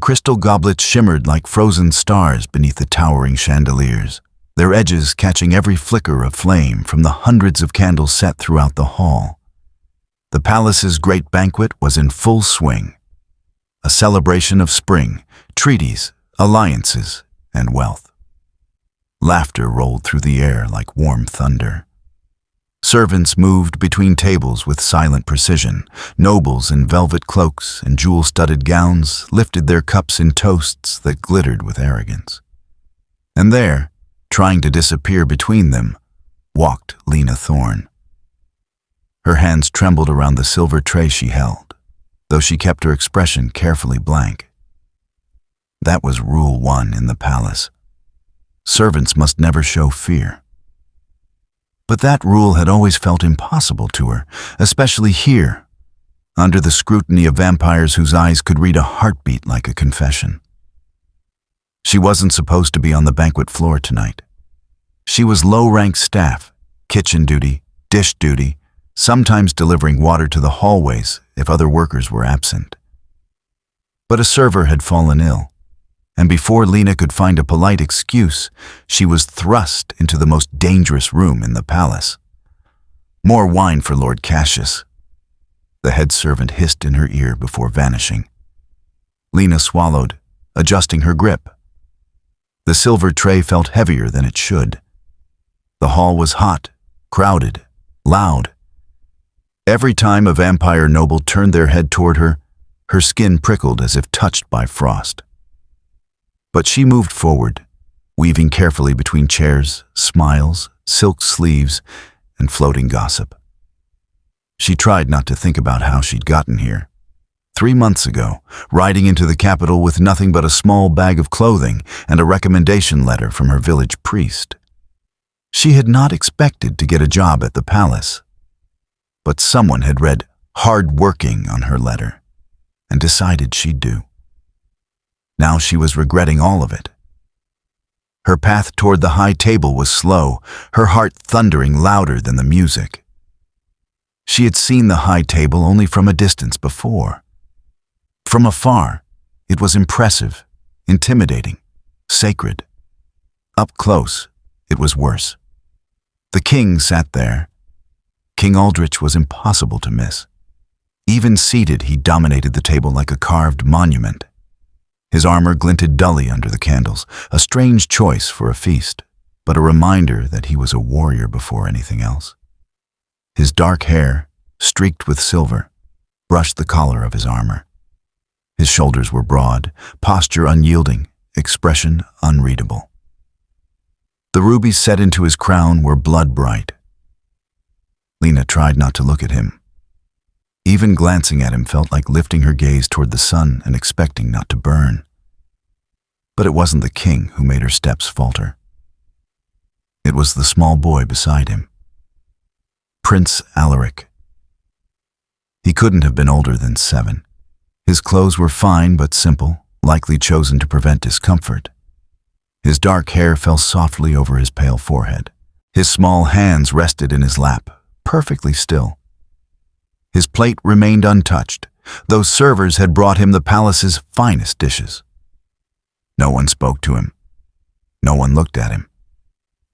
crystal goblets shimmered like frozen stars beneath the towering chandeliers, their edges catching every flicker of flame from the hundreds of candles set throughout the hall. The palace's great banquet was in full swing, a celebration of spring, treaties, alliances, and wealth. Laughter rolled through the air like warm thunder. Servants moved between tables with silent precision. Nobles in velvet cloaks and jewel-studded gowns lifted their cups in toasts that glittered with arrogance. And there, trying to disappear between them, walked Lena Thorne. Her hands trembled around the silver tray she held, though she kept her expression carefully blank. That was Rule 1 in the palace. Servants must never show fear. But that rule had always felt impossible to her, especially here, under the scrutiny of vampires whose eyes could read a heartbeat like a confession. She wasn't supposed to be on the banquet floor tonight. She was low-rank staff, kitchen duty, dish duty, sometimes delivering water to the hallways if other workers were absent. But a server had fallen ill, and before Lena could find a polite excuse, she was thrust into the most dangerous room in the palace. "More wine for Lord Cassius," the head servant hissed in her ear before vanishing. Lena swallowed, adjusting her grip. The silver tray felt heavier than it should. The hall was hot, crowded, loud. Every time a vampire noble turned their head toward her, her skin prickled as if touched by frost. But she moved forward, weaving carefully between chairs, smiles, silk sleeves, and floating gossip. She tried not to think about how she'd gotten here. 3 months ago, riding into the capital with nothing but a small bag of clothing and a recommendation letter from her village priest. She had not expected to get a job at the palace, but someone had read "hard working" on her letter and decided she'd do. Now she was regretting all of it. Her path toward the high table was slow, her heart thundering louder than the music. She had seen the high table only from a distance before. From afar, it was impressive, intimidating, sacred. Up close, it was worse. The king sat there. King Aldrich was impossible to miss. Even seated, he dominated the table like a carved monument. His armor glinted dully under the candles, a strange choice for a feast, but a reminder that he was a warrior before anything else. His dark hair, streaked with silver, brushed the collar of his armor. His shoulders were broad, posture unyielding, expression unreadable. The rubies set into his crown were blood-bright. Lena tried not to look at him. Even glancing at him felt like lifting her gaze toward the sun and expecting not to burn. But it wasn't the king who made her steps falter. It was the small boy beside him. Prince Alaric. He couldn't have been older than 7. His clothes were fine but simple, likely chosen to prevent discomfort. His dark hair fell softly over his pale forehead. His small hands rested in his lap, perfectly still. His plate remained untouched. Those servers had brought him the palace's finest dishes. No one spoke to him. No one looked at him.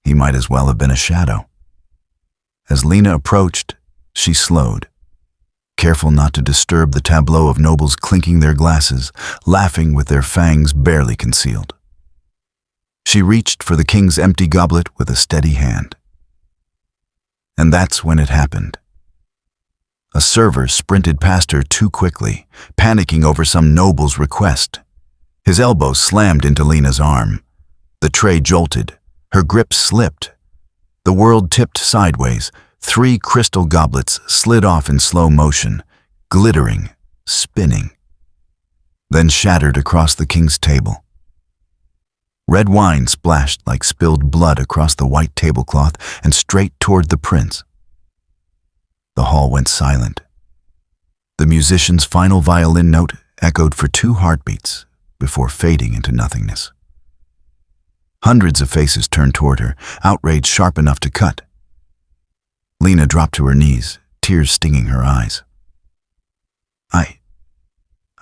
He might as well have been a shadow. As Lena approached, she slowed, careful not to disturb the tableau of nobles clinking their glasses, laughing with their fangs barely concealed. She reached for the king's empty goblet with a steady hand. And that's when it happened. A server sprinted past her too quickly, panicking over some noble's request. His elbow slammed into Lena's arm. The tray jolted. Her grip slipped. The world tipped sideways. 3 crystal goblets slid off in slow motion, glittering, spinning, then shattered across the king's table. Red wine splashed like spilled blood across the white tablecloth and straight toward the prince. The hall went silent. The musician's final violin note echoed for 2 heartbeats before fading into nothingness. Hundreds of faces turned toward her, outrage sharp enough to cut. Lena dropped to her knees, tears stinging her eyes.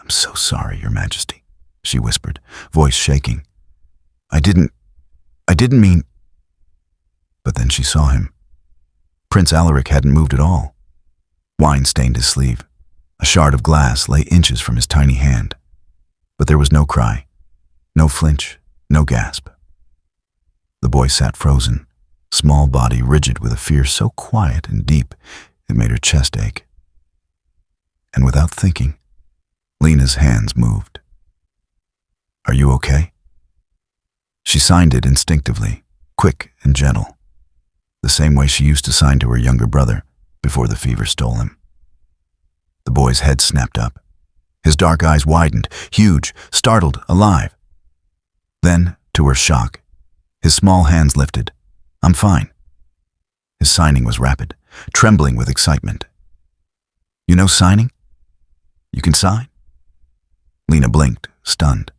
I'm so sorry, Your Majesty. she whispered, voice shaking. I didn't mean... But then she saw him. Prince Alaric hadn't moved at all. Wine stained his sleeve. A shard of glass lay inches from his tiny hand. But there was no cry, no flinch, no gasp. The boy sat frozen, small body rigid with a fear so quiet and deep it made her chest ache. And without thinking, Lena's hands moved. Are you okay? She signed it instinctively, quick and gentle, the same way she used to sign to her younger brother before the fever stole him. The boy's head snapped up. His dark eyes widened, huge, startled, alive. Then, to her shock, his small hands lifted. I'm fine. His signing was rapid, trembling with excitement. You know signing? You can sign? Lena blinked, stunned.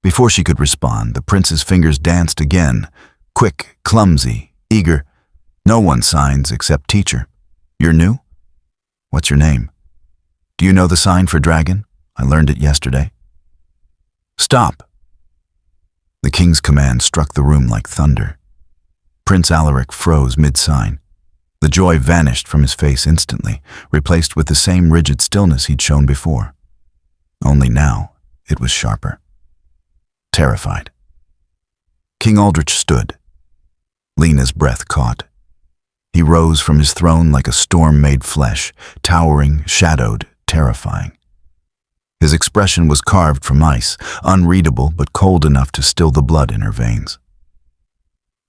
Before she could respond, the prince's fingers danced again, quick, clumsy, eager. No one signs except teacher. You're new? What's your name? Do you know the sign for dragon? I learned it yesterday. Stop! The king's command struck the room like thunder. Prince Alaric froze mid-sign. The joy vanished from his face instantly, replaced with the same rigid stillness he'd shown before. Only now, it was sharper. Terrified. King Aldrich stood. Lena's breath caught. He rose from his throne like a storm made flesh, towering, shadowed, terrifying. His expression was carved from ice, unreadable but cold enough to still the blood in her veins.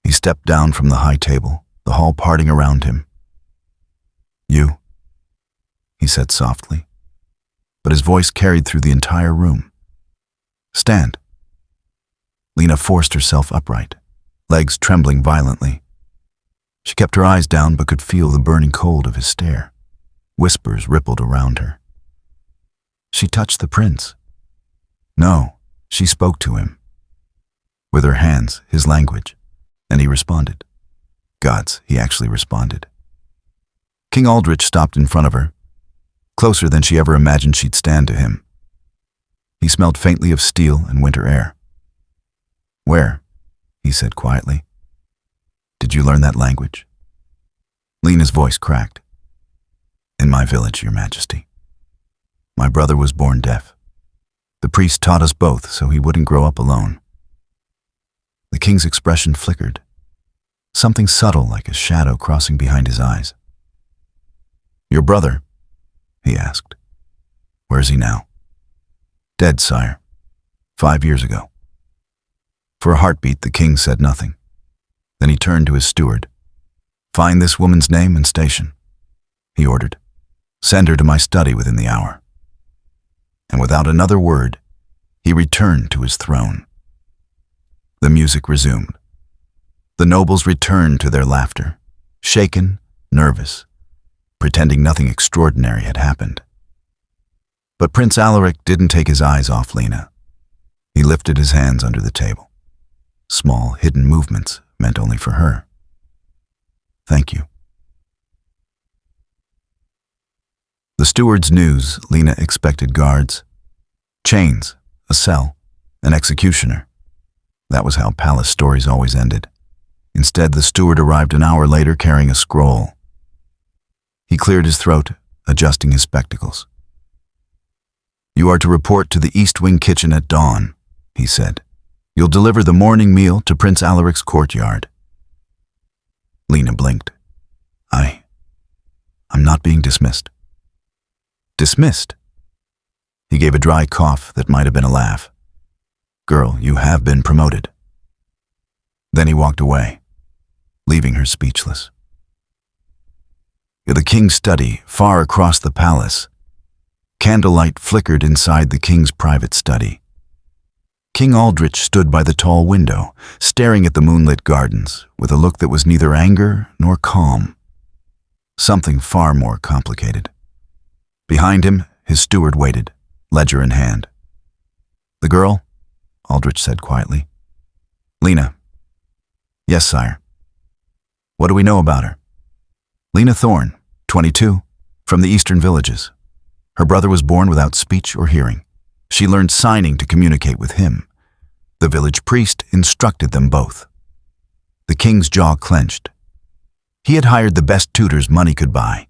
He stepped down from the high table, the hall parting around him. You, he said softly, but his voice carried through the entire room. Stand. Lena forced herself upright, legs trembling violently. She kept her eyes down but could feel the burning cold of his stare. Whispers rippled around her. She touched the prince. No, she spoke to him. With her hands, his language, and he responded. Gods, he actually responded. King Aldrich stopped in front of her, closer than she ever imagined she'd stand to him. He smelled faintly of steel and winter air. Where? He said quietly. Did you learn that language? Lena's voice cracked. In my village, Your Majesty. My brother was born deaf. The priest taught us both so he wouldn't grow up alone. The king's expression flickered, something subtle like a shadow crossing behind his eyes. Your brother? He asked. Where is he now? Dead, sire. 5 years ago. For a heartbeat, the king said nothing. Then he turned to his steward. Find this woman's name and station, he ordered. Send her to my study within the hour. And without another word, he returned to his throne. The music resumed. The nobles returned to their laughter, shaken, nervous, pretending nothing extraordinary had happened. But Prince Alaric didn't take his eyes off Lena. He lifted his hands under the table. Small, hidden movements meant only for her. Thank you. The steward's news, Lena expected guards. Chains, a cell, an executioner. That was how palace stories always ended. Instead, the steward arrived an hour later carrying a scroll. He cleared his throat, adjusting his spectacles. You are to report to the East Wing kitchen at dawn, he said. You'll deliver the morning meal to Prince Alaric's courtyard. Lena blinked. I'm not being dismissed. Dismissed? He gave a dry cough that might have been a laugh. Girl, you have been promoted. Then he walked away, leaving her speechless. In the king's study, far across the palace, candlelight flickered inside the king's private study. King Aldrich stood by the tall window, staring at the moonlit gardens, with a look that was neither anger nor calm. Something far more complicated. Behind him, his steward waited, ledger in hand. The girl? Aldrich said quietly. Lena. Yes, sire. What do we know about her? Lena Thorne, 22, from the eastern villages. Her brother was born without speech or hearing. She learned signing to communicate with him. The village priest instructed them both. The king's jaw clenched. He had hired the best tutors money could buy.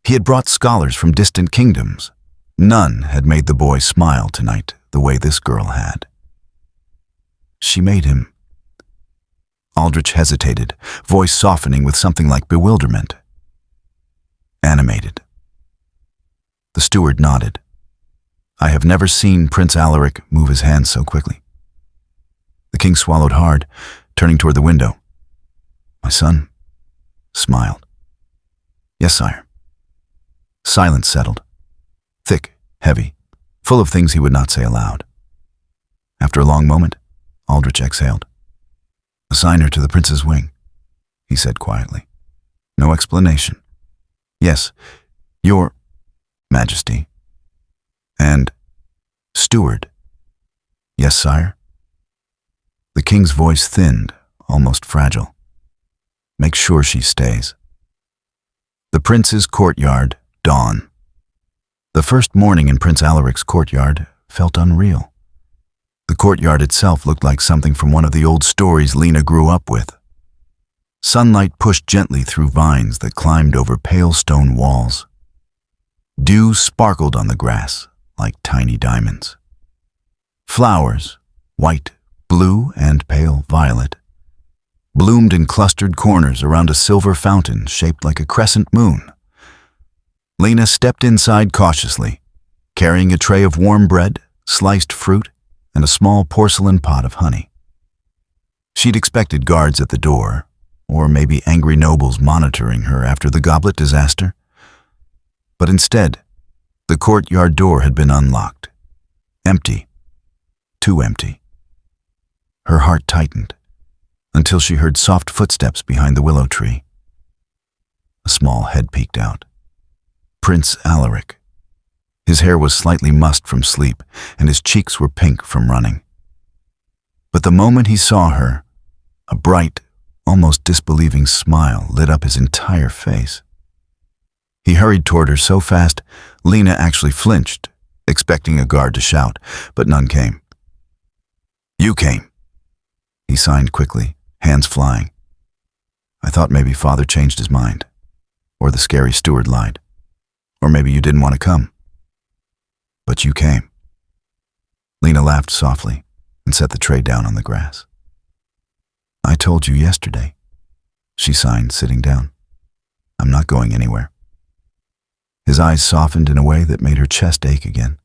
He had brought scholars from distant kingdoms. None had made the boy smile tonight the way this girl had. She made him. Aldrich hesitated, voice softening with something like bewilderment. Animated. The steward nodded. I have never seen Prince Alaric move his hands so quickly. The king swallowed hard, turning toward the window. My son smiled. Yes, sire. Silence settled. Thick, heavy, full of things he would not say aloud. After a long moment, Aldrich exhaled. Assign her to the prince's wing, he said quietly. No explanation. Yes, your Majesty. And steward. Yes, sire. The king's voice thinned, almost fragile. Make sure she stays. The prince's courtyard, dawn. The first morning in Prince Alaric's courtyard felt unreal. The courtyard itself looked like something from one of the old stories Lena grew up with. Sunlight pushed gently through vines that climbed over pale stone walls. Dew sparkled on the grass like tiny diamonds. Flowers, white, blue, and pale violet, bloomed in clustered corners around a silver fountain shaped like a crescent moon. Lena stepped inside cautiously, carrying a tray of warm bread, sliced fruit, and a small porcelain pot of honey. She'd expected guards at the door, or maybe angry nobles monitoring her after the goblet disaster. But instead, the courtyard door had been unlocked. Empty. Too empty. Her heart tightened, until she heard soft footsteps behind the willow tree. A small head peeked out. Prince Alaric. His hair was slightly mussed from sleep, and his cheeks were pink from running. But the moment he saw her, a bright, almost disbelieving smile lit up his entire face. He hurried toward her so fast, Lena actually flinched, expecting a guard to shout, but none came. You came, he signed quickly, hands flying. I thought maybe father changed his mind, or the scary steward lied, or maybe you didn't want to come. But you came. Lena laughed softly and set the tray down on the grass. I told you yesterday, she signed, sitting down. I'm not going anywhere. His eyes softened in a way that made her chest ache again,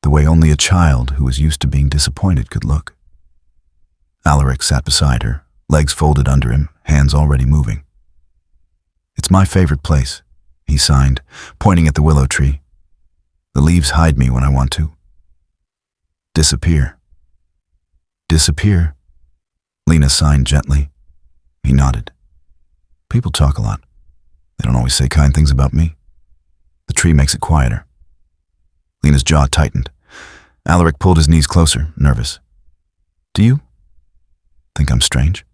the way only a child who was used to being disappointed could look. Alaric sat beside her, legs folded under him, hands already moving. It's my favorite place, he signed, pointing at the willow tree. The leaves hide me when I want to. Disappear. Disappear, Lena signed gently. He nodded. People talk a lot. They don't always say kind things about me. The tree makes it quieter. Lena's jaw tightened. Alaric pulled his knees closer, nervous. Do you think I'm strange?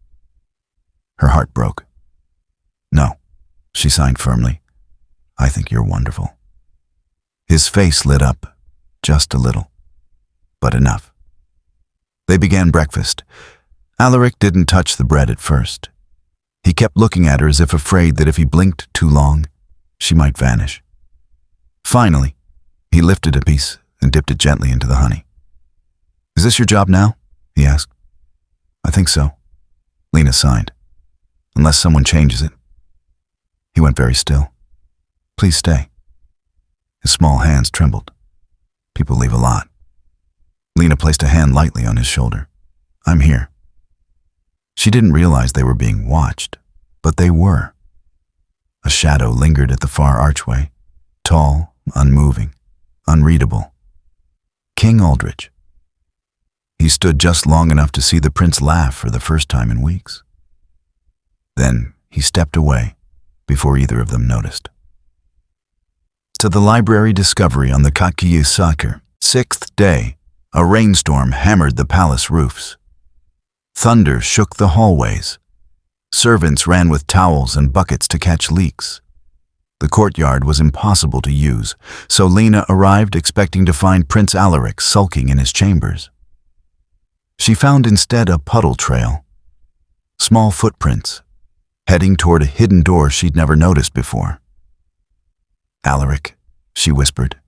Her heart broke. No, she signed firmly. I think you're wonderful. His face lit up, just a little, but enough. They began breakfast. Alaric didn't touch the bread at first. He kept looking at her as if afraid that if he blinked too long, she might vanish. Finally, he lifted a piece and dipped it gently into the honey. Is this your job now? He asked. I think so, Lena signed. Unless someone changes it. He went very still. Please stay. His small hands trembled. People leave a lot. Lena placed a hand lightly on his shoulder. I'm here. She didn't realize they were being watched, but they were. A shadow lingered at the far archway, tall, unmoving, unreadable. King Aldrich. He stood just long enough to see the prince laugh for the first time in weeks. Then he stepped away before either of them noticed. To the library discovery on the Katkiyu Sakar, 6th day, a rainstorm hammered the palace roofs. Thunder shook the hallways. Servants ran with towels and buckets to catch leaks. The courtyard was impossible to use, so Lena arrived expecting to find Prince Alaric sulking in his chambers. She found instead a puddle trail, small footprints, heading toward a hidden door she'd never noticed before. "Alaric," she whispered.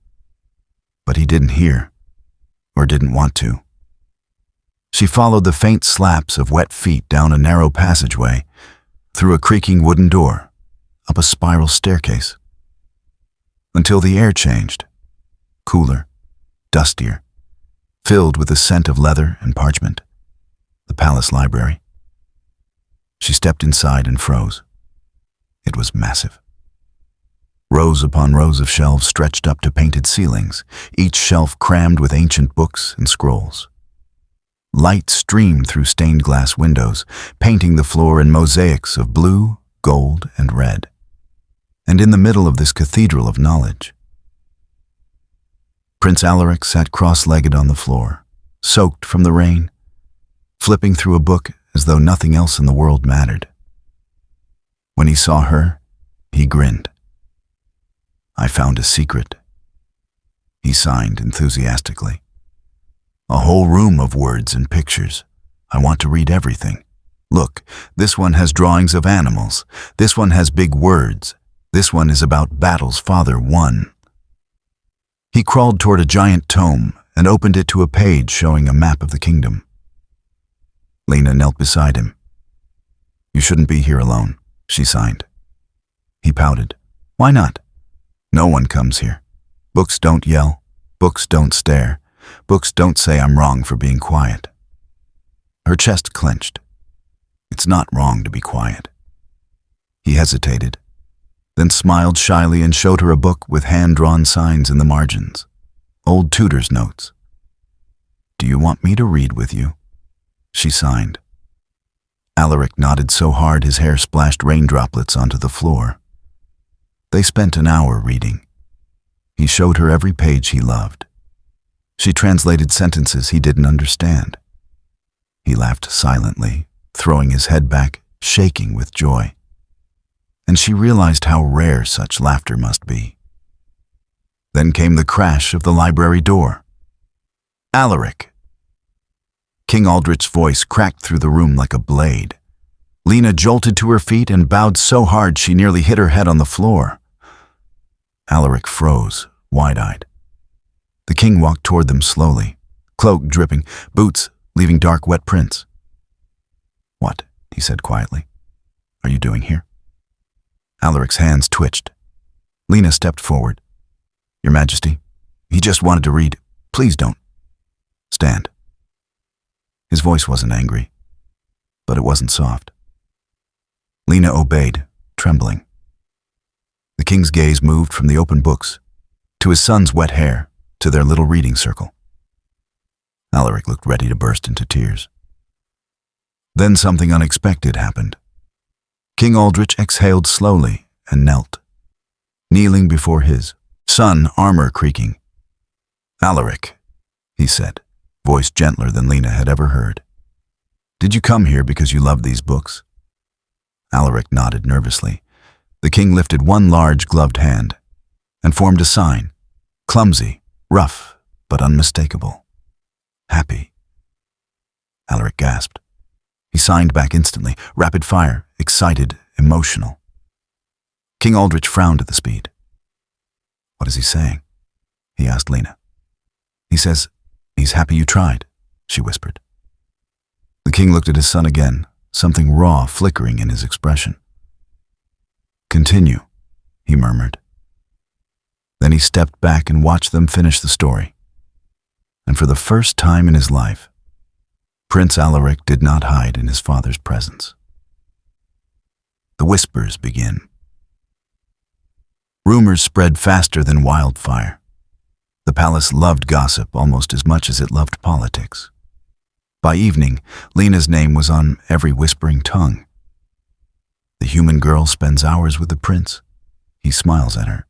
But he didn't hear, or didn't want to. She followed the faint slaps of wet feet down a narrow passageway, through a creaking wooden door, up a spiral staircase, until the air changed, cooler, dustier, filled with the scent of leather and parchment, the palace library. She stepped inside and froze. It was massive. Rows upon rows of shelves stretched up to painted ceilings, each shelf crammed with ancient books and scrolls. Light streamed through stained glass windows, painting the floor in mosaics of blue, gold, and red. And in the middle of this cathedral of knowledge, Prince Alaric sat cross-legged on the floor, soaked from the rain, flipping through a book as though nothing else in the world mattered. When he saw her, he grinned. "I found a secret," he signed enthusiastically. "A whole room of words and pictures. I want to read everything. Look, this one has drawings of animals. This one has big words. This one is about battles Father won." He crawled toward a giant tome and opened it to a page showing a map of the kingdom. Lena knelt beside him. "You shouldn't be here alone," she signed. He pouted. "Why not? No one comes here. Books don't yell. Books don't stare. Books don't say I'm wrong for being quiet." Her chest clenched. It's not wrong to be quiet. He hesitated, then smiled shyly and showed her a book with hand-drawn signs in the margins. Old tutor's notes. "Do you want me to read with you?" She signed. Alaric nodded so hard his hair splashed rain droplets onto the floor. They spent an hour reading. He showed her every page he loved. She translated sentences he didn't understand. He laughed silently, throwing his head back, shaking with joy. And she realized how rare such laughter must be. Then came the crash of the library door. "Alaric!" King Aldrich's voice cracked through the room like a blade. Lena jolted to her feet and bowed so hard she nearly hit her head on the floor. Alaric froze, wide-eyed. The king walked toward them slowly, cloak dripping, boots leaving dark, wet prints. "What?" he said quietly. "Are you doing here?" Alaric's hands twitched. Lena stepped forward. "Your Majesty, he just wanted to read. Please don't. Stand." His voice wasn't angry, but it wasn't soft. Lena obeyed, trembling. The king's gaze moved from the open books to his son's wet hair to their little reading circle. Alaric looked ready to burst into tears. Then something unexpected happened. King Aldrich exhaled slowly and knelt, kneeling before his son, armor creaking. "Alaric," he said, voice gentler than Lena had ever heard. "Did you come here because you love these books?" Alaric nodded nervously. The king lifted one large gloved hand and formed a sign, clumsy, rough, but unmistakable. "Happy." Alaric gasped. He signed back instantly, rapid fire, excited, emotional. King Aldrich frowned at the speed. "What is he saying?" he asked Lena. "He says he's happy you tried," she whispered. The king looked at his son again, something raw flickering in his expression. "Continue," he murmured. Then he stepped back and watched them finish the story. And for the first time in his life, Prince Alaric did not hide in his father's presence. The whispers begin. Rumors spread faster than wildfire. The palace loved gossip almost as much as it loved politics. By evening, Lena's name was on every whispering tongue. The human girl spends hours with the prince. He smiles at her.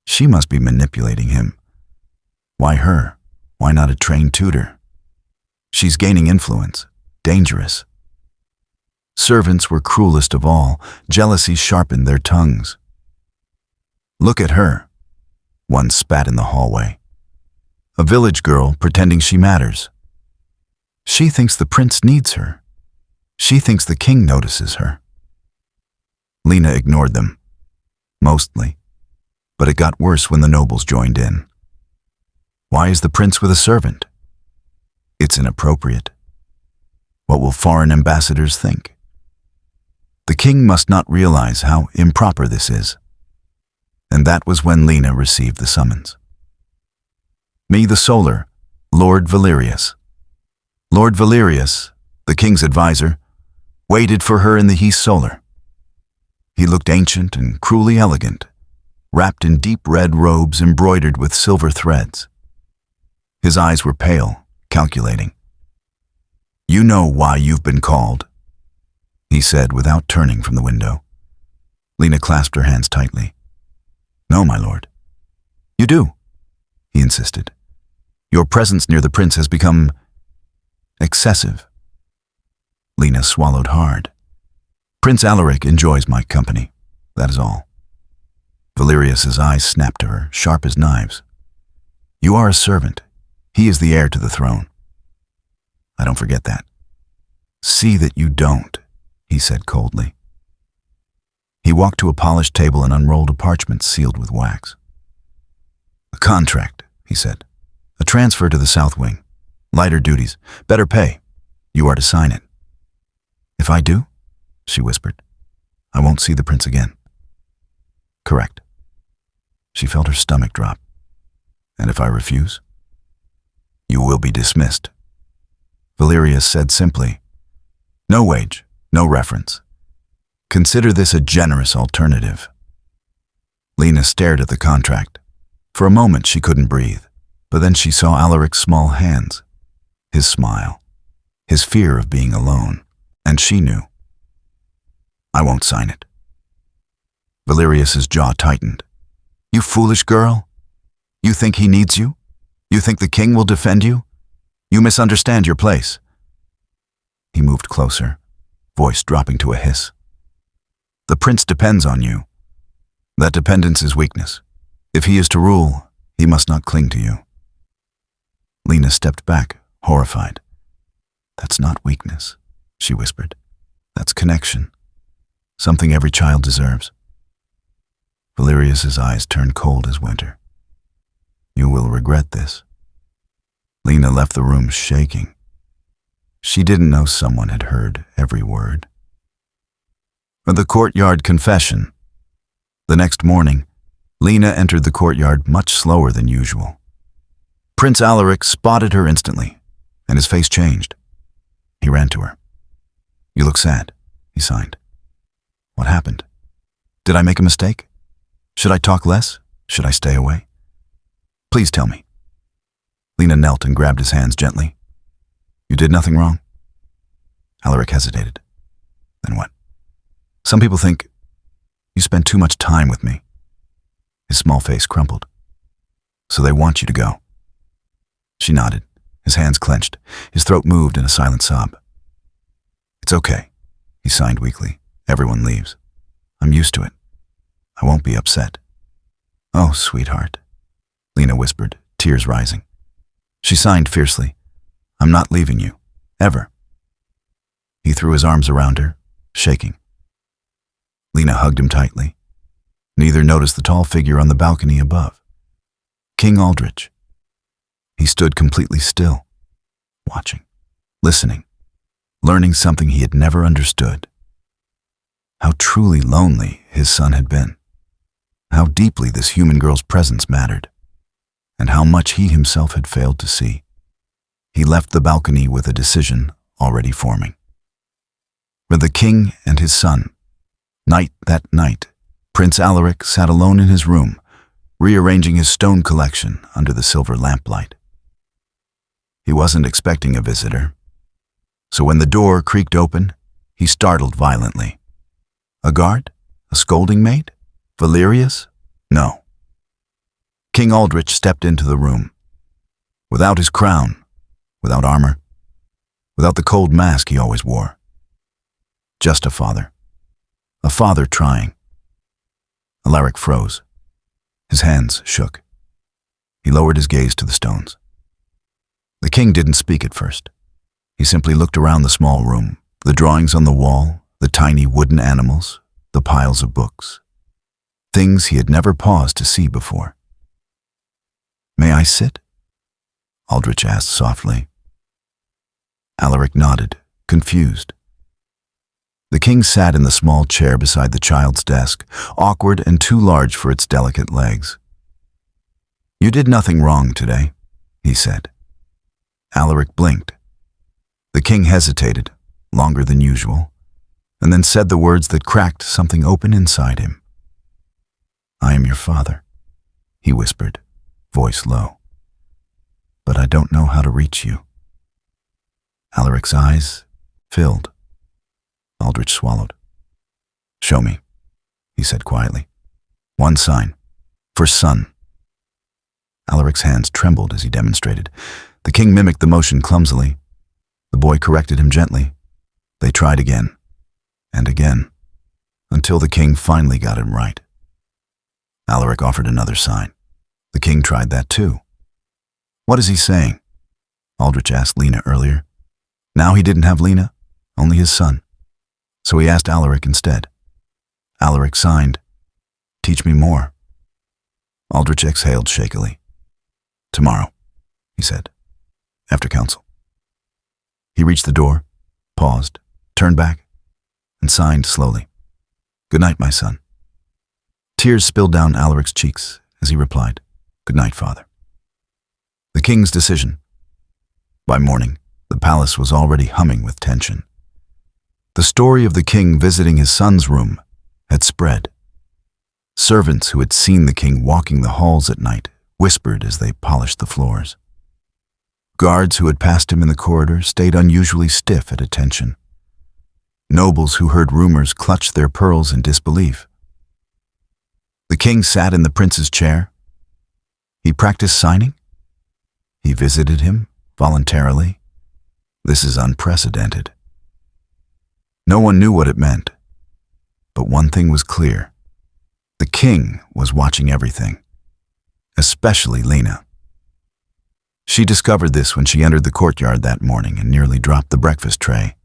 She must be manipulating him. Why her? Why not a trained tutor? She's gaining influence. Dangerous. Servants were cruelest of all. Jealousy sharpened their tongues. Look at her, one spat in the hallway. A village girl pretending she matters. She thinks the prince needs her. She thinks the king notices her. Lena ignored them, mostly, but it got worse when the nobles joined in. Why is the prince with a servant? It's inappropriate. What will foreign ambassadors think? The king must not realize how improper this is. And that was when Lena received the summons. Me the Solar, Lord Valerius. Lord Valerius, the king's advisor, waited for her in the He Solar. He looked ancient and cruelly elegant, wrapped in deep red robes embroidered with silver threads. His eyes were pale, calculating. "You know why you've been called," he said without turning from the window. Lena clasped her hands tightly. "No, my lord." "You do," he insisted. "Your presence near the prince has become excessive." Lena swallowed hard. "Prince Alaric enjoys my company, that is all." Valerius's eyes snapped to her, sharp as knives. "You are a servant. He is the heir to the throne." "I don't forget that." "See that you don't," he said coldly. He walked to a polished table and unrolled a parchment sealed with wax. "A contract," he said. "A transfer to the South Wing. Lighter duties. Better pay. You are to sign it." "If I do," she whispered, "I won't see the prince again." "Correct." She felt her stomach drop. "And if I refuse?" "You will be dismissed." Valerius said simply, "No wage, no reference. Consider this a generous alternative." Lena stared at the contract. For a moment she couldn't breathe, but then she saw Alaric's small hands, his smile, his fear of being alone, and she knew. "I won't sign it." Valerius's jaw tightened. "You foolish girl. You think he needs you? You think the king will defend you? You misunderstand your place." He moved closer, voice dropping to a hiss. "The prince depends on you. That dependence is weakness. If he is to rule, he must not cling to you." Lena stepped back, horrified. "That's not weakness," she whispered. "That's connection. Something every child deserves." Valerius's eyes turned cold as winter. "You will regret this." Lena left the room shaking. She didn't know someone had heard every word. The courtyard confession. The next morning, Lena entered the courtyard much slower than usual. Prince Alaric spotted her instantly, and his face changed. He ran to her. "You look sad," he signed. "What happened? Did I make a mistake? Should I talk less? Should I stay away? Please tell me." Lena knelt and grabbed his hands gently. "You did nothing wrong?" Alaric hesitated. "Then what?" "Some people think you spend too much time with me." His small face crumpled. "So they want you to go." She nodded, his hands clenched, his throat moved in a silent sob. "It's okay," he signed weakly. "Everyone leaves. I'm used to it. I won't be upset." "Oh, sweetheart," Lena whispered, tears rising. She signed fiercely. "I'm not leaving you. Ever." He threw his arms around her, shaking. Lena hugged him tightly. Neither noticed the tall figure on the balcony above. King Aldrich. He stood completely still, watching, listening, learning something he had never understood. How truly lonely his son had been. How deeply this human girl's presence mattered. And how much he himself had failed to see. He left the balcony with a decision already forming. For the king and his son, that night, Prince Alaric sat alone in his room, rearranging his stone collection under the silver lamplight. He wasn't expecting a visitor, so when the door creaked open, he startled violently. A guard? A scolding maid? Valerius? No. King Aldrich stepped into the room. Without his crown, without armor, without the cold mask he always wore. Just a father. A father trying. Alaric froze. His hands shook. He lowered his gaze to the stones. The king didn't speak at first. He simply looked around the small room, the drawings on the wall, the tiny wooden animals, the piles of books. Things he had never paused to see before. "May I sit?" Aldrich asked softly. Alaric nodded, confused. The king sat in the small chair beside the child's desk, awkward and too large for its delicate legs. "You did nothing wrong today," he said. Alaric blinked. The king hesitated, longer than usual, and then said the words that cracked something open inside him. "I am your father," he whispered, voice low. "But I don't know how to reach you." Alaric's eyes filled. Aldrich swallowed. "Show me," he said quietly. "One sign. For son." Alaric's hands trembled as he demonstrated. The king mimicked the motion clumsily. The boy corrected him gently. They tried again, and again, until the king finally got him right. Alaric offered another sign. The king tried that too. "What is he saying?" Aldrich asked Lena earlier. Now he didn't have Lena, only his son. So he asked Alaric instead. Alaric signed, "Teach me more." Aldrich exhaled shakily. "Tomorrow," he said, "after council." He reached the door, paused, turned back, and signed slowly. "Good night, my son." Tears spilled down Alaric's cheeks as he replied, "Good night, father." The king's decision. By morning, the palace was already humming with tension. The story of the king visiting his son's room had spread. Servants who had seen the king walking the halls at night whispered as they polished the floors. Guards who had passed him in the corridor stayed unusually stiff at attention. Nobles who heard rumors clutched their pearls in disbelief. The king sat in the prince's chair. He practiced signing. He visited him voluntarily. This is unprecedented. No one knew what it meant. But one thing was clear. The king was watching everything, especially Lena. She discovered this when she entered the courtyard that morning and nearly dropped the breakfast tray.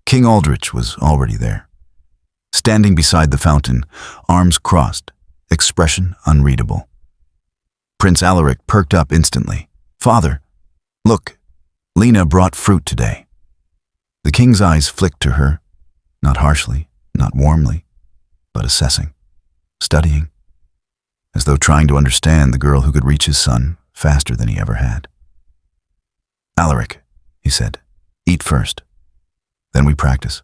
King Aldrich was already there, standing beside the fountain, arms crossed, expression unreadable. Prince Alaric perked up instantly. "Father, look, Lena brought fruit today." The king's eyes flicked to her, not harshly, not warmly, but assessing, studying, as though trying to understand the girl who could reach his son faster than he ever had. "Alaric," he said, "eat first. Then we practice."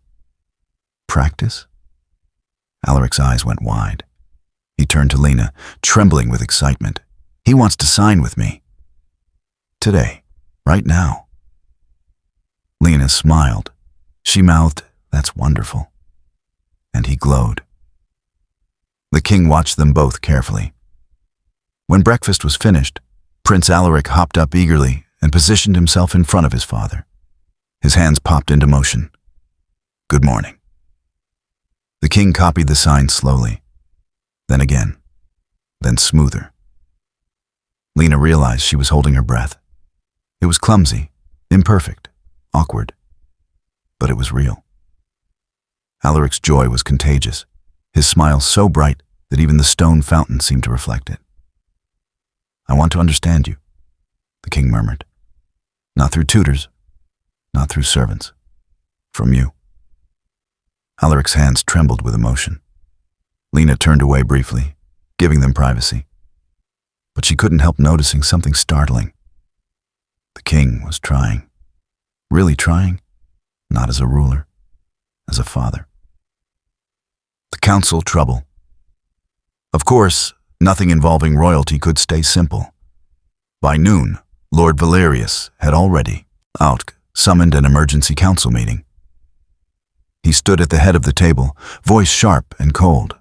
"Practice?" Alaric's eyes went wide. He turned to Lena, trembling with excitement. "He wants to sign with me. Today, right now." Lena smiled. She mouthed, "That's wonderful." And he glowed. The king watched them both carefully. When breakfast was finished, Prince Alaric hopped up eagerly and positioned himself in front of his father. His hands popped into motion. "Good morning." The king copied the sign slowly, then again, then smoother. Lena realized she was holding her breath. It was clumsy, imperfect, awkward, but it was real. Alaric's joy was contagious, his smile so bright that even the stone fountain seemed to reflect it. "I want to understand you," the king murmured. "Not through tutors, not through servants. From you." Alaric's hands trembled with emotion. Lena turned away briefly, giving them privacy. But she couldn't help noticing something startling. The king was trying. Really trying, not as a ruler, as a father. The council trouble. Of course, nothing involving royalty could stay simple. By noon, Lord Valerius had already summoned an emergency council meeting. He stood at the head of the table, voice sharp and cold.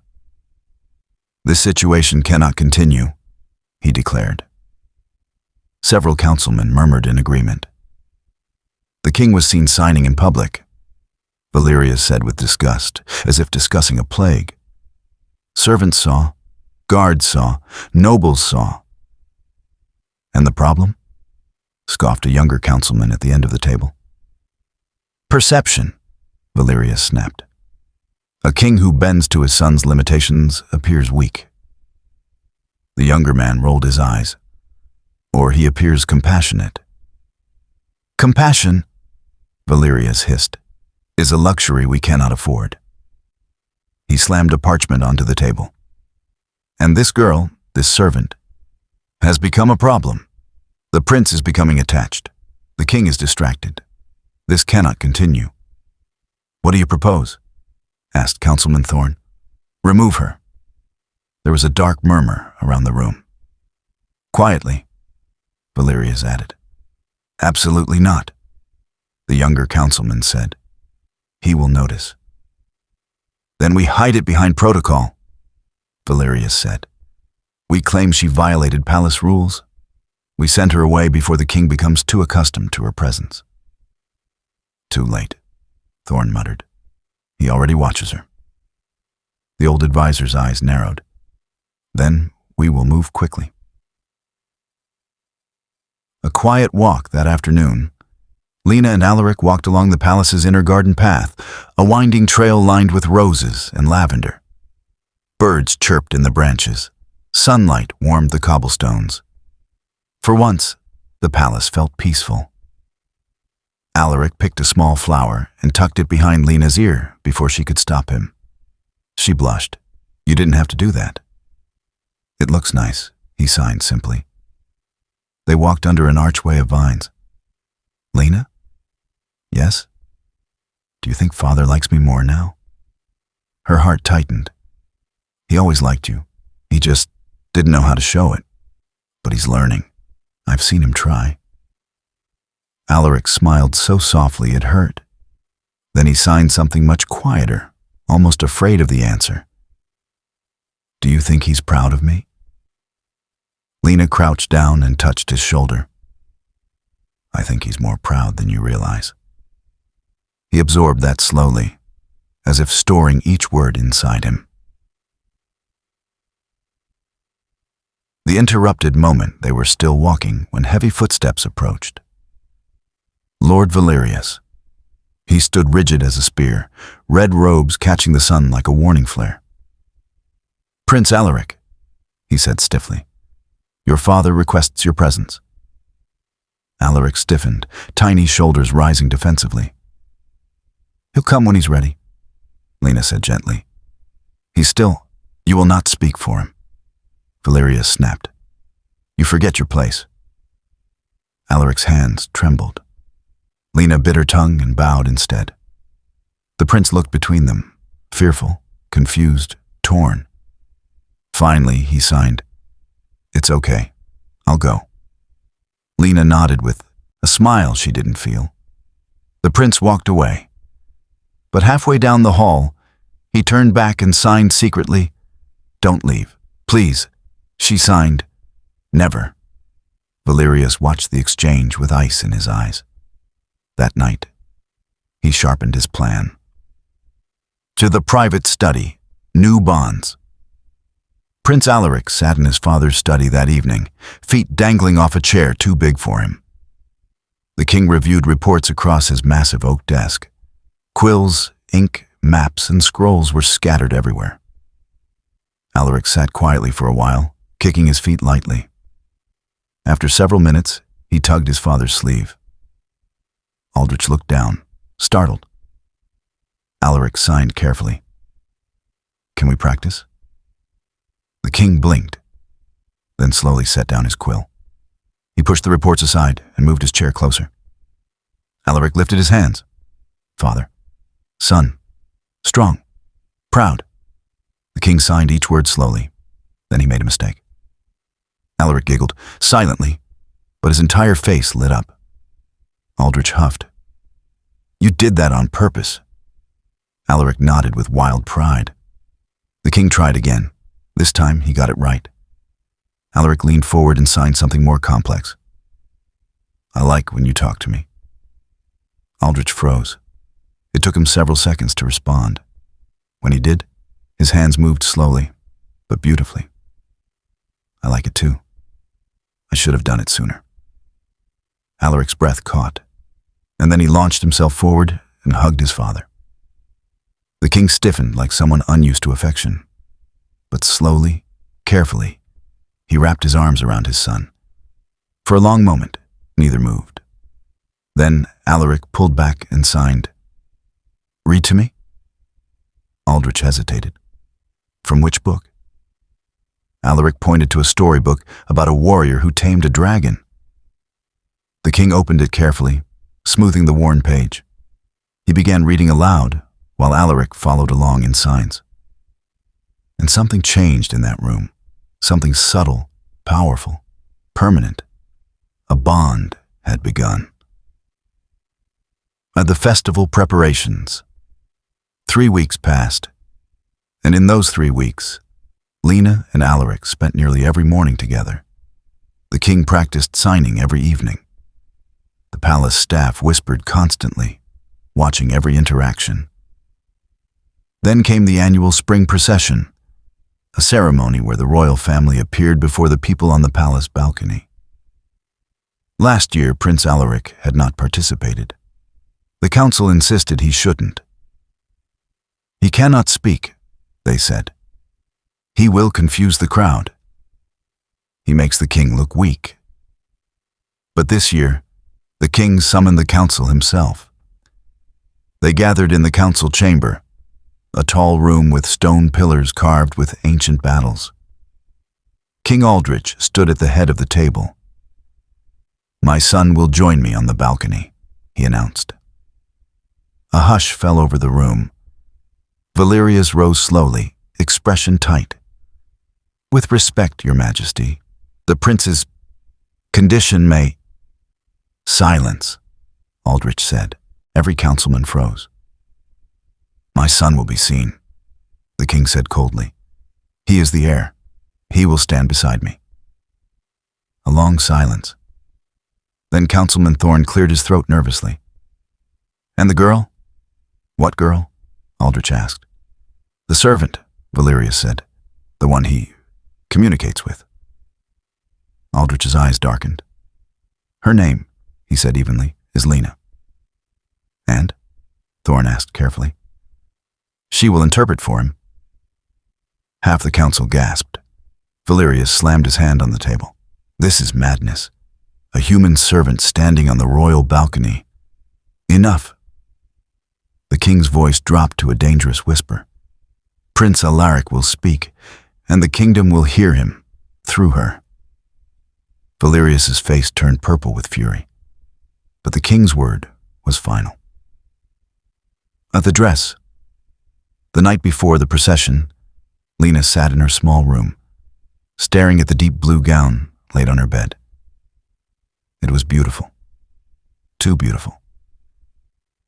"This situation cannot continue," he declared. Several councilmen murmured in agreement. The king was seen signing in public. Valerius said with disgust, as if discussing a plague. Servants saw, Guards saw. Nobles saw. And the problem? Scoffed a younger councilman at the end of the table. Perception, Valerius snapped. A king who bends to his son's limitations appears weak. The younger man rolled his eyes. Or he appears compassionate. Compassion, Valerius hissed, is a luxury we cannot afford. He slammed a parchment onto the table. And this girl, this servant, has become a problem. The prince is becoming attached. The king is distracted. This cannot continue. What do you propose? Asked Councilman Thorne. Remove her. There was a dark murmur around the room. Quietly, Valerius added. Absolutely not, the younger councilman said. He will notice. Then we hide it behind protocol, Valerius said. We claim she violated palace rules. We send her away before the king becomes too accustomed to her presence. Too late, Thorne muttered. He already watches her. The old advisor's eyes narrowed. Then we will move quickly. A quiet walk that afternoon. Lena and Alaric walked along the palace's inner garden path, a winding trail lined with roses and lavender. Birds chirped in the branches. Sunlight warmed the cobblestones. For once, the palace felt peaceful. Alaric picked a small flower and tucked it behind Lena's ear before she could stop him. She blushed. You didn't have to do that. It looks nice, he signed simply. They walked under an archway of vines. Lena? Yes? Do you think Father likes me more now? Her heart tightened. He always liked you. He just didn't know how to show it. But he's learning. I've seen him try. Alaric smiled so softly it hurt. Then he signed something much quieter, almost afraid of the answer. Do you think he's proud of me? Lena crouched down and touched his shoulder. I think he's more proud than you realize. He absorbed that slowly, as if storing each word inside him. The interrupted moment they were still walking when heavy footsteps approached. Lord Valerius. He stood rigid as a spear, red robes catching the sun like a warning flare. Prince Alaric, he said stiffly. Your father requests your presence. Alaric stiffened, tiny shoulders rising defensively. He'll come when he's ready, Lena said gently. He's still. You will not speak for him. Valerius snapped. You forget your place. Alaric's hands trembled. Lena bit her tongue and bowed instead. The prince looked between them, fearful, confused, torn. Finally, he signed, It's okay. I'll go. Lena nodded with a smile she didn't feel. The prince walked away. But halfway down the hall, he turned back and signed secretly, Don't leave, please. She signed, Never. Valerius watched the exchange with ice in his eyes. That night, he sharpened his plan. To the private study, new bonds. Prince Alaric sat in his father's study that evening, feet dangling off a chair too big for him. The king reviewed reports across his massive oak desk. Quills, ink, maps, and scrolls were scattered everywhere. Alaric sat quietly for a while, kicking his feet lightly. After several minutes, he tugged his father's sleeve. Aldrich looked down, startled. Alaric signed carefully. Can we practice? The king blinked, then slowly set down his quill. He pushed the reports aside and moved his chair closer. Alaric lifted his hands. Father, son, strong, proud. The king signed each word slowly. Then he made a mistake. Alaric giggled, silently, but his entire face lit up. Aldrich huffed. You did that on purpose. Alaric nodded with wild pride. The king tried again. This time he got it right. Alaric leaned forward and signed something more complex. I like when you talk to me. Aldrich froze. It took him several seconds to respond. When he did, his hands moved slowly, but beautifully. I like it too. I should have done it sooner. Alaric's breath caught, and then he launched himself forward and hugged his father. The king stiffened like someone unused to affection, but slowly, carefully, he wrapped his arms around his son. For a long moment, neither moved. Then Alaric pulled back and signed, "Read to me?" Aldrich hesitated. "From which book?" Alaric pointed to a storybook about a warrior who tamed a dragon. The king opened it carefully, smoothing the worn page. He began reading aloud, while Alaric followed along in signs. And something changed in that room, something subtle, powerful, permanent. A bond had begun. At the festival preparations, 3 weeks passed, and in those 3 weeks, Lena and Alaric spent nearly every morning together. The king practiced signing every evening. The palace staff whispered constantly, watching every interaction. Then came the annual spring procession, a ceremony where the royal family appeared before the people on the palace balcony. Last year, Prince Alaric had not participated. The council insisted he shouldn't. "He cannot speak," they said. "He will confuse the crowd. He makes the king look weak." But this year, the king summoned the council himself. They gathered in the council chamber, a tall room with stone pillars carved with ancient battles. King Aldrich stood at the head of the table. "My son will join me on the balcony," he announced. A hush fell over the room. Valerius rose slowly, expression tight. "With respect, Your Majesty, the prince's condition may—" "Silence," Aldrich said. Every councilman froze. "My son will be seen," the king said coldly. "He is the heir. He will stand beside me." A long silence. Then Councilman Thorne cleared his throat nervously. "And the girl?" "What girl?" Aldrich asked. "The servant," Valerius said. "The one he communicates with." Aldrich's eyes darkened. "Her name," he said evenly, "is Lena." "And?" Thorne asked carefully. "She will interpret for him." Half the council gasped. Valerius slammed his hand on the table. "This is madness. A human servant standing on the royal balcony. Enough." The king's voice dropped to a dangerous whisper. "Prince Alaric will speak, and the kingdom will hear him, through her." Valerius's face turned purple with fury, but the king's word was final. At the dress. The night before the procession, Lena sat in her small room, staring at the deep blue gown laid on her bed. It was beautiful. Too beautiful.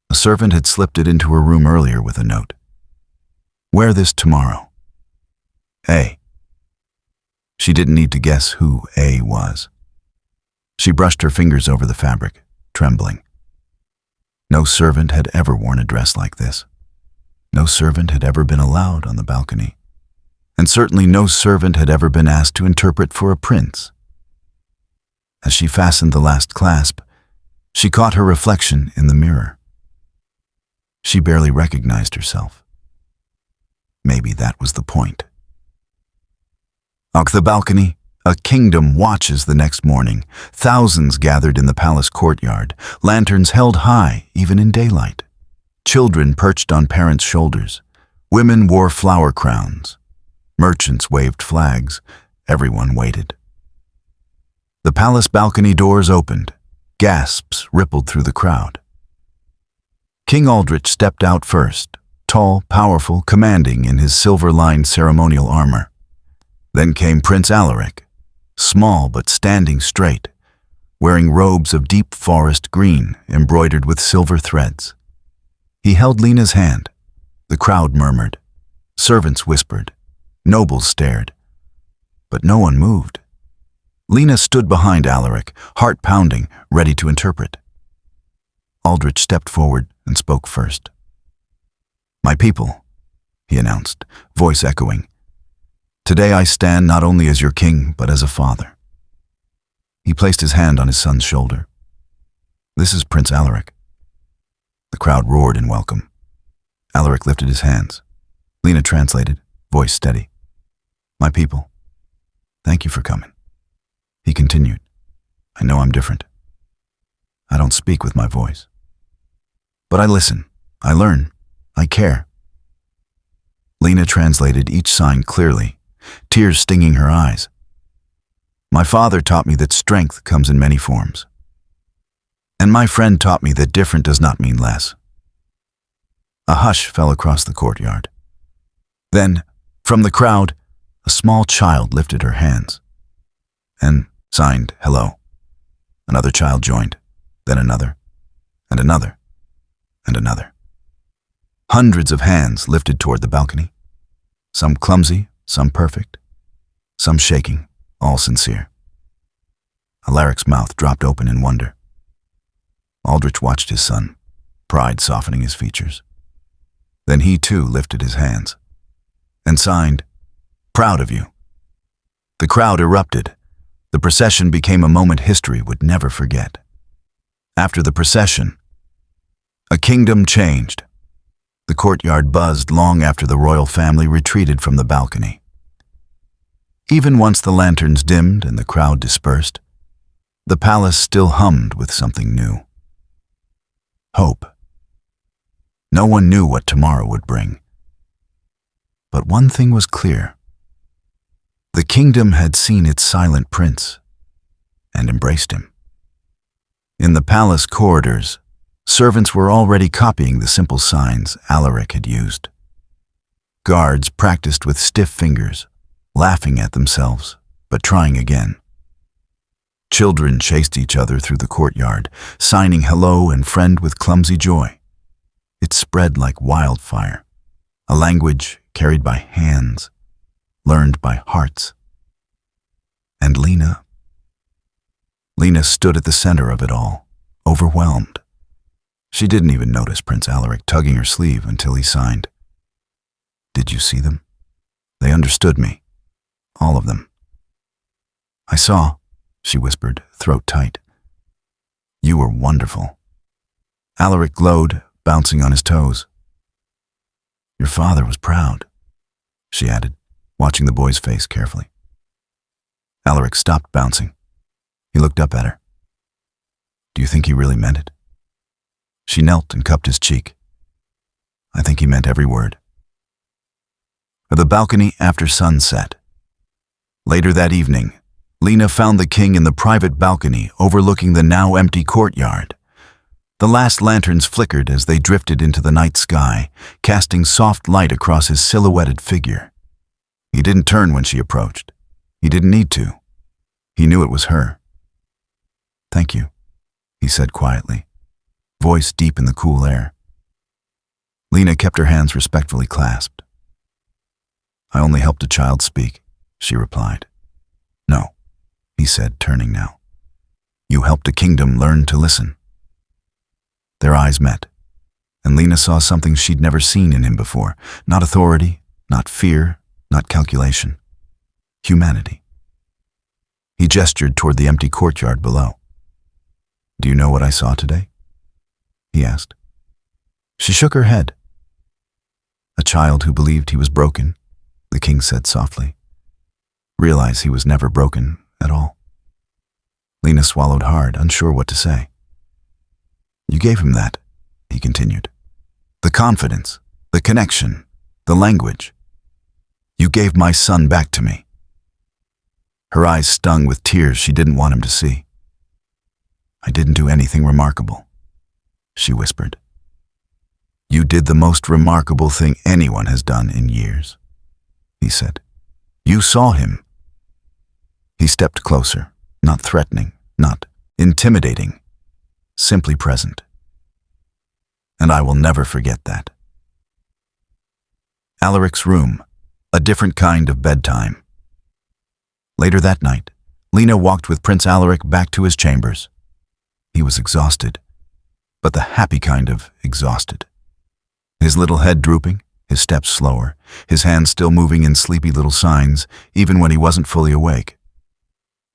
A servant had slipped it into her room earlier with a note. "Wear this tomorrow. A." She didn't need to guess who A was. She brushed her fingers over the fabric, trembling. No servant had ever worn a dress like this. No servant had ever been allowed on the balcony. And certainly no servant had ever been asked to interpret for a prince. As she fastened the last clasp, she caught her reflection in the mirror. She barely recognized herself. Maybe that was the point. On the balcony, a kingdom watches the next morning. Thousands gathered in the palace courtyard, lanterns held high even in daylight. Children perched on parents' shoulders. Women wore flower crowns. Merchants waved flags. Everyone waited. The palace balcony doors opened. Gasps rippled through the crowd. King Aldrich stepped out first, tall, powerful, commanding in his silver-lined ceremonial armor. Then came Prince Alaric, small but standing straight, wearing robes of deep forest green embroidered with silver threads. He held Lena's hand. The crowd murmured. Servants whispered. Nobles stared. But no one moved. Lena stood behind Alaric, heart pounding, ready to interpret. Aldrich stepped forward and spoke first. "My people," he announced, voice echoing. Today I stand not only as your king, but as a father." He placed his hand on his son's shoulder. "This is Prince Alaric." The crowd roared in welcome. Alaric lifted his hands. Lena translated, voice steady. "My people, thank you for coming." He continued, "I know I'm different. I don't speak with my voice. But I listen, I learn, I care." Lena translated each sign clearly, tears stinging her eyes. "My father taught me that strength comes in many forms. And my friend taught me that different does not mean less." A hush fell across the courtyard. Then, from the crowd, a small child lifted her hands and signed hello. Another child joined, then another, and another, and another. Hundreds of hands lifted toward the balcony, some clumsy, some perfect, some shaking, all sincere. Alaric's mouth dropped open in wonder. Aldrich watched his son, pride softening his features. Then he too lifted his hands and signed, "Proud of you." The crowd erupted. The procession became a moment history would never forget. After the procession, a kingdom changed. The courtyard buzzed long after the royal family retreated from the balcony. Even once the lanterns dimmed and the crowd dispersed, the palace still hummed with something new. Hope. No one knew what tomorrow would bring. But one thing was clear. The kingdom had seen its silent prince and embraced him. In the palace corridors, servants were already copying the simple signs Alaric had used. Guards practiced with stiff fingers, laughing at themselves, but trying again. Children chased each other through the courtyard, signing hello and friend with clumsy joy. It spread like wildfire, a language carried by hands, learned by hearts. And Lena stood at the center of it all, overwhelmed. She didn't even notice Prince Alaric tugging her sleeve until he signed. "Did you see them? They understood me. All of them." "I saw," she whispered, throat tight. "You were wonderful." Alaric glowed, bouncing on his toes. "Your father was proud," she added, watching the boy's face carefully. Alaric stopped bouncing. He looked up at her. "Do you think he really meant it?" She knelt and cupped his cheek. "I think he meant every word." The balcony after sunset. Later that evening, Lena found the king in the private balcony overlooking the now empty courtyard. The last lanterns flickered as they drifted into the night sky, casting soft light across his silhouetted figure. He didn't turn when she approached. He didn't need to. He knew it was her. "Thank you," he said quietly, voice deep in the cool air. Lena kept her hands respectfully clasped. "I only helped a child speak," she replied. "No," he said, turning now. "You helped a kingdom learn to listen." Their eyes met, and Lena saw something she'd never seen in him before. Not authority, not fear, not calculation. Humanity. He gestured toward the empty courtyard below. "Do you know what I saw today?" he asked. She shook her head. "A child who believed he was broken," the king said softly. "Realize he was never broken at all." Lena swallowed hard, unsure what to say. "You gave him that," he continued. "The confidence, the connection, the language. You gave my son back to me." Her eyes stung with tears she didn't want him to see. "I didn't do anything remarkable," she whispered. "You did the most remarkable thing anyone has done in years," he said. "You saw him." He stepped closer, not threatening, not intimidating, simply present. And I will never forget that. Alaric's room, a different kind of bedtime. Later that night, Lena walked with Prince Alaric back to his chambers. He was exhausted, but the happy kind of exhausted. His little head drooping, his steps slower, his hands still moving in sleepy little signs, even when he wasn't fully awake.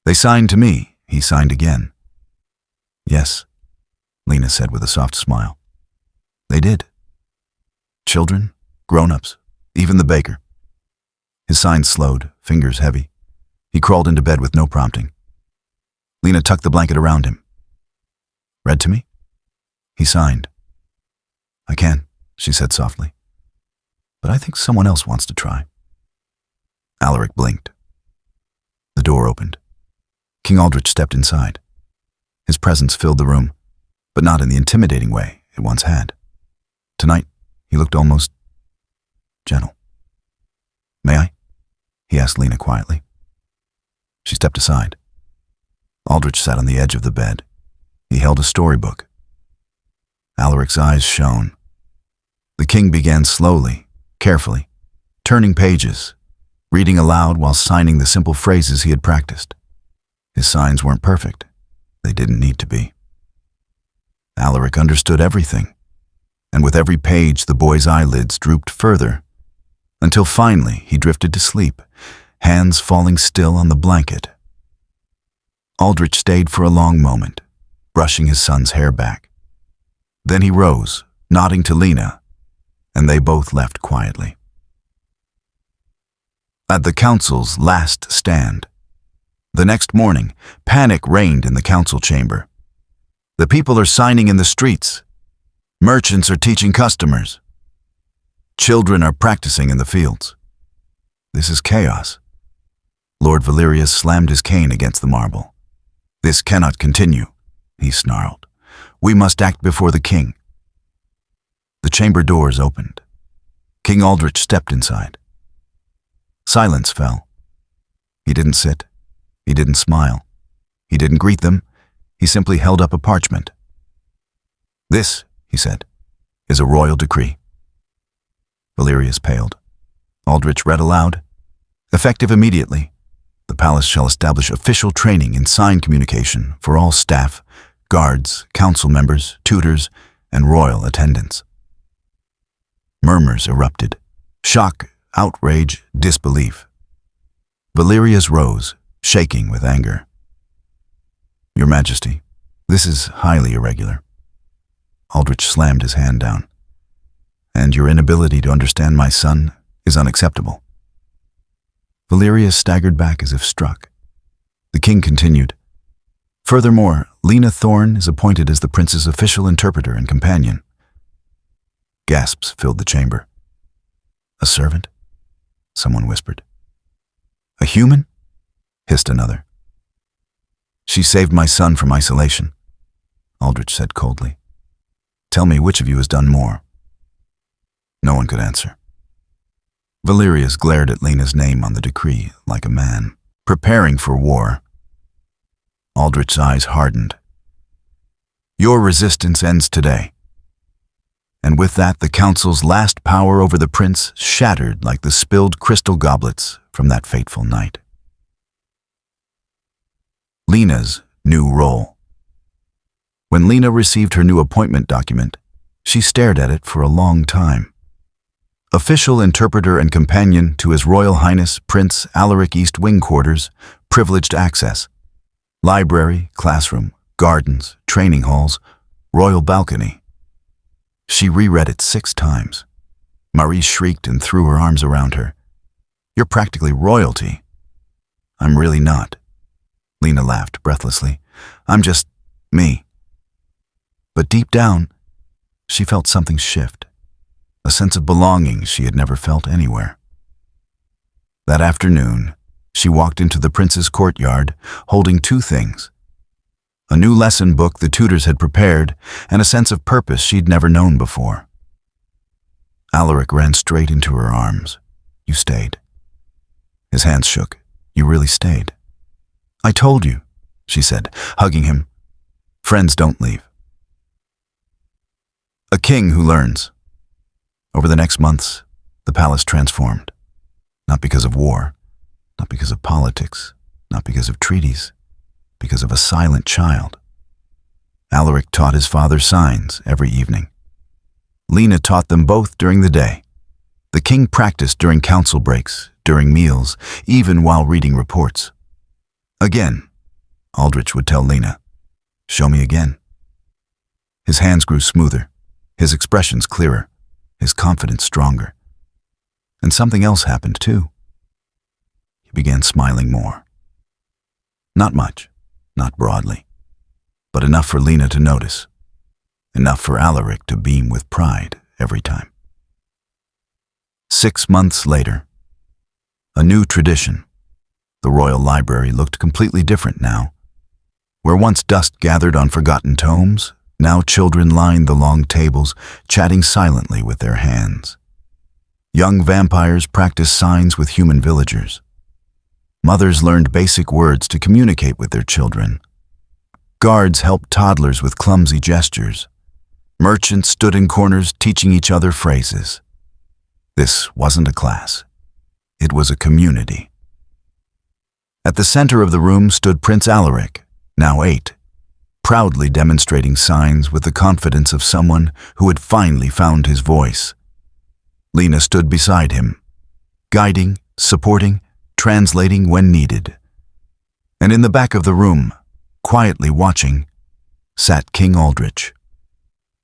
They signed to me, he signed again. Yes, Lena said with a soft smile. They did. Children, grown-ups, even the baker. His signs slowed, fingers heavy. He crawled into bed with no prompting. Lena tucked the blanket around him. Read to me? He signed. I can, she said softly. But I think someone else wants to try. Alaric blinked. The door opened. King Aldrich stepped inside. His presence filled the room, but not in the intimidating way it once had. Tonight, he looked almost gentle. May I? He asked Lena quietly. She stepped aside. Aldrich sat on the edge of the bed. He held a storybook. Alaric's eyes shone. The king began slowly, carefully, turning pages, reading aloud while signing the simple phrases he had practiced. His signs weren't perfect. They didn't need to be. Alaric understood everything, and with every page the boy's eyelids drooped further, until finally he drifted to sleep, hands falling still on the blanket. Aldrich stayed for a long moment, brushing his son's hair back. Then he rose, nodding to Lena, and they both left quietly. At the council's last stand. The next morning, panic reigned in the council chamber. The people are signing in the streets. Merchants are teaching customers. Children are practicing in the fields. This is chaos. Lord Valerius slammed his cane against the marble. This cannot continue, he snarled. We must act before the king. The chamber doors opened. King Aldrich stepped inside. Silence fell. He didn't sit. He didn't smile. He didn't greet them. He simply held up a parchment. This, he said, is a royal decree. Valerius paled. Aldrich read aloud. Effective immediately. The palace shall establish official training in sign communication for all staff, guards, council members, tutors, and royal attendants. Murmurs erupted. Shock, outrage, disbelief. Valerius rose, shaking with anger. Your Majesty, this is highly irregular. Aldrich slammed his hand down. And your inability to understand my son is unacceptable. Valerius staggered back as if struck. The king continued. Furthermore, Lena Thorne is appointed as the prince's official interpreter and companion. Gasps filled the chamber. A servant? Someone whispered. A human? Hissed another. She saved my son from isolation, Aldrich said coldly. Tell me which of you has done more. No one could answer. Valerius glared at Lena's name on the decree like a man, preparing for war. Aldrich's eyes hardened. Your resistance ends today. And with that, the council's last power over the prince shattered like the spilled crystal goblets from that fateful night. Lena's new role. When Lena received her new appointment document, she stared at it for a long time. Official interpreter and companion to His Royal Highness Prince Alaric East Wing Quarters, privileged access. Library, classroom, gardens, training halls, royal balcony. She reread it 6 times. Marie shrieked and threw her arms around her. You're practically royalty. I'm really not. Lena laughed breathlessly. I'm just me. But deep down, she felt something shift. A sense of belonging she had never felt anywhere. That afternoon, she walked into the prince's courtyard, holding 2 things. A new lesson book the tutors had prepared, and a sense of purpose she'd never known before. Alaric ran straight into her arms. You stayed. His hands shook. You really stayed. I told you, she said, hugging him. Friends don't leave. A king who learns. Over the next months, the palace transformed. Not because of war, not because of politics, not because of treaties, because of a silent child. Alaric taught his father signs every evening. Lena taught them both during the day. The king practiced during council breaks, during meals, even while reading reports. Again, Aldrich would tell Lena, "Show me again." His hands grew smoother, his expressions clearer, his confidence stronger. And something else happened too. He began smiling more. Not much, not broadly, but enough for Lena to notice, enough for Alaric to beam with pride every time. 6 months later, a new tradition. The royal library looked completely different now. Where once dust gathered on forgotten tomes, now children lined the long tables, chatting silently with their hands. Young vampires practiced signs with human villagers. Mothers learned basic words to communicate with their children. Guards helped toddlers with clumsy gestures. Merchants stood in corners teaching each other phrases. This wasn't a class. It was a community. At the center of the room stood Prince Alaric, now 8, proudly demonstrating signs with the confidence of someone who had finally found his voice. Lena stood beside him, guiding, supporting, translating when needed. And in the back of the room, quietly watching, sat King Aldrich.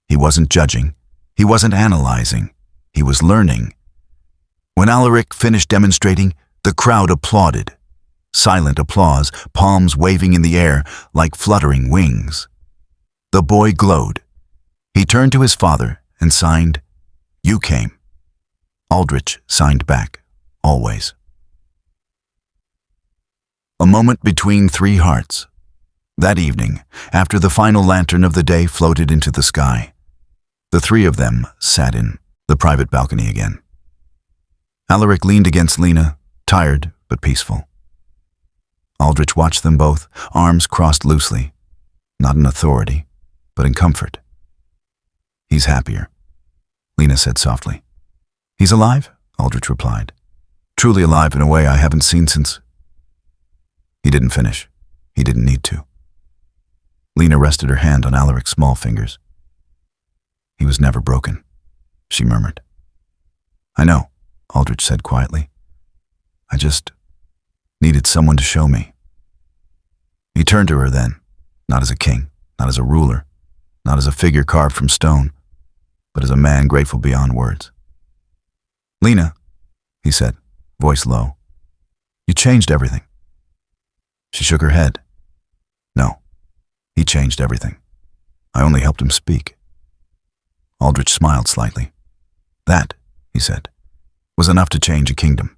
He wasn't judging, he wasn't analyzing, he was learning. When Alaric finished demonstrating, the crowd applauded. Silent applause, palms waving in the air like fluttering wings. The boy glowed. He turned to his father and signed, "You came." Aldrich signed back, always. A moment between 3 hearts. That evening, after the final lantern of the day floated into the sky, the 3 of them sat in the private balcony again. Alaric leaned against Lena, tired but peaceful. Aldrich watched them both, arms crossed loosely, not in authority, but in comfort. "He's happier," Lena said softly. "He's alive?" Aldrich replied. "Truly alive in a way I haven't seen since—" He didn't finish. He didn't need to. Lena rested her hand on Alaric's small fingers. "He was never broken," she murmured. "I know," Aldrich said quietly. "I just needed someone to show me." He turned to her then, not as a king, not as a ruler, not as a figure carved from stone, but as a man grateful beyond words. "Lena," he said, voice low, "you changed everything." She shook her head. "No, he changed everything. I only helped him speak." Aldrich smiled slightly. "That," he said, "was enough to change a kingdom."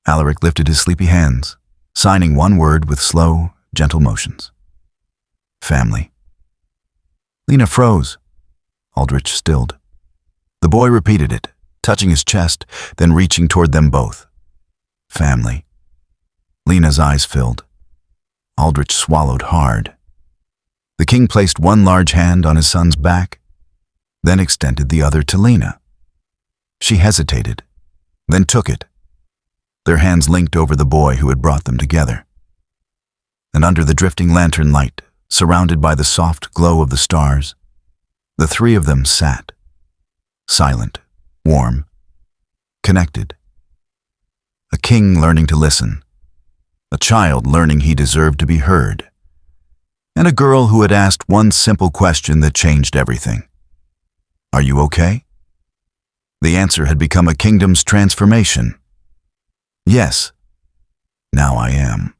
Alaric lifted his sleepy hands, signing one word with slow, gentle motions. "Family." Lena froze. Aldrich stilled. The boy repeated it, touching his chest, then reaching toward them both. "Family." Lena's eyes filled. Aldrich swallowed hard. The king placed one large hand on his son's back, then extended the other to Lena. She hesitated, then took it. Their hands linked over the boy who had brought them together. And under the drifting lantern light, surrounded by the soft glow of the stars, the 3 of them sat, silent, warm, connected. A king learning to listen, a child learning he deserved to be heard, and a girl who had asked one simple question that changed everything. "Are you okay?" The answer had become a kingdom's transformation. "Yes, now I am."